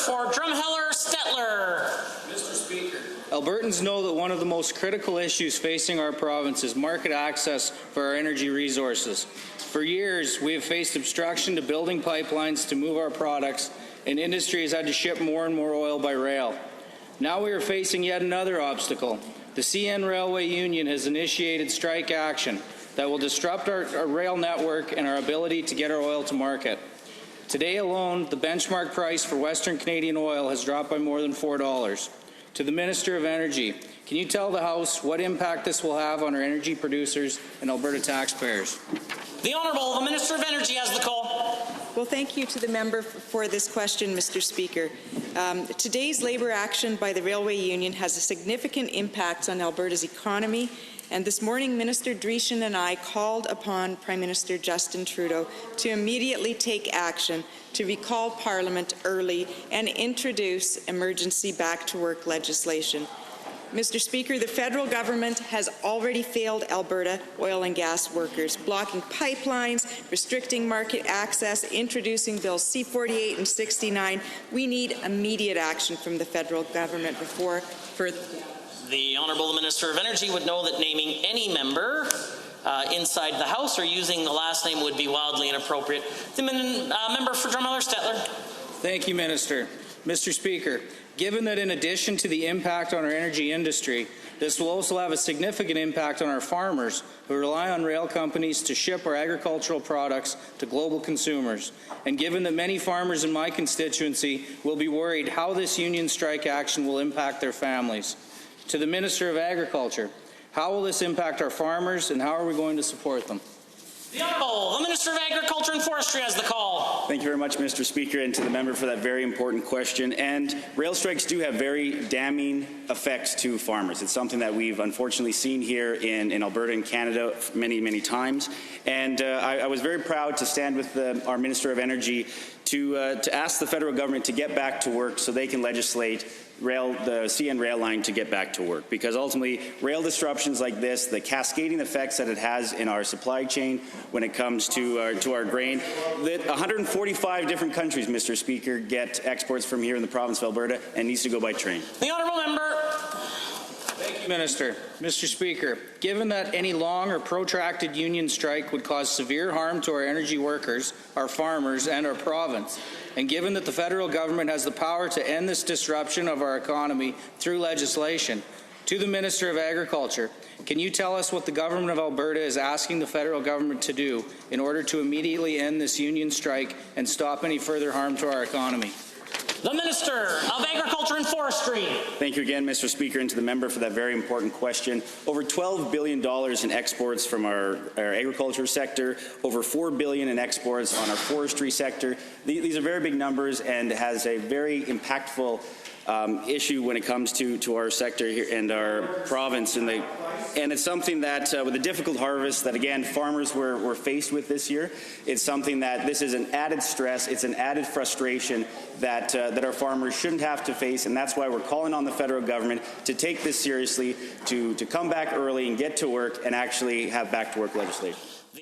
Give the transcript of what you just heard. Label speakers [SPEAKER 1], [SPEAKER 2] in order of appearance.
[SPEAKER 1] for Drumheller Stettler.
[SPEAKER 2] Mr. Speaker.
[SPEAKER 3] Albertans know that one of the most critical issues facing our province is market access for our energy resources. For years, we have faced obstruction to building pipelines to move our products, and industry has had to ship more and more oil by rail. Now we are facing yet another obstacle. The CN Railway Union has initiated strike action that will disrupt our rail network and our ability to get our oil to market. Today alone, the benchmark price for Western Canadian oil has dropped by more than $4. To the Minister of Energy, can you tell the House what impact this will have on our energy producers and Alberta taxpayers?
[SPEAKER 1] The Honourable, the Minister of Energy has the call.
[SPEAKER 4] Well, thank you to the member for this question, Mr. Speaker. Today's labour action by the Railway Union has a significant impact on Alberta's economy, and this morning Minister Dreeshen and I called upon Prime Minister Justin Trudeau to immediately take action to recall Parliament early and introduce emergency back-to-work legislation. Mr. Speaker, the federal government has already failed Alberta oil and gas workers, blocking pipelines, restricting market access, introducing Bills C-48 and 69. We need immediate action from the federal government before further.
[SPEAKER 1] The Honourable Minister of Energy would know that naming any member inside the House or using the last name would be wildly inappropriate. The member for Drumheller Stettler.
[SPEAKER 3] Thank you, Minister. Mr. Speaker, given that in addition to the impact on our energy industry, this will also have a significant impact on our farmers who rely on rail companies to ship our agricultural products to global consumers, and given that many farmers in my constituency will be worried how this union strike action will impact their families. To the Minister of Agriculture, how will this impact our farmers and how are we going to support them?
[SPEAKER 1] The Honourable, the Minister of Agriculture and Forestry has the call.
[SPEAKER 5] Thank you very much, Mr. Speaker, and to the member for that very important question. And rail strikes do have very damning effects to farmers. It's something that we've unfortunately seen here in Alberta and Canada many, many times. And I was very proud to stand with our Minister of Energy to ask the federal government to get back to work so they can legislate the CN rail line to get back to work, because ultimately rail disruptions like this, the cascading effects that it has in our supply chain when it comes to our grain, that 145 different countries, Mr. Speaker, get exports from here in the province of Alberta and needs to go by train.
[SPEAKER 1] The Honourable Member.
[SPEAKER 3] Thank you, Minister. Mr. Speaker, given that any long or protracted union strike would cause severe harm to our energy workers, our farmers, and our province, and given that the federal government has the power to end this disruption of our economy through legislation, to the Minister of Agriculture, can you tell us what the government of Alberta is asking the federal government to do in order to immediately end this union strike and stop any further harm to our economy?
[SPEAKER 1] The Minister of Agriculture and Forestry.
[SPEAKER 5] Thank you again, Mr. Speaker, and to the member for that very important question. Over $12 billion in exports from our agriculture sector, over $4 billion in exports on our forestry sector. These are very big numbers and has a very impactful issue when it comes to our sector here and our province. And it's something that, with a difficult harvest that, again, farmers were faced with this year, it's something that this is an added stress, it's an added frustration that our farmers shouldn't have to face, and that's why we're calling on the federal government to take this seriously, to come back early and get to work and actually have back-to-work legislation.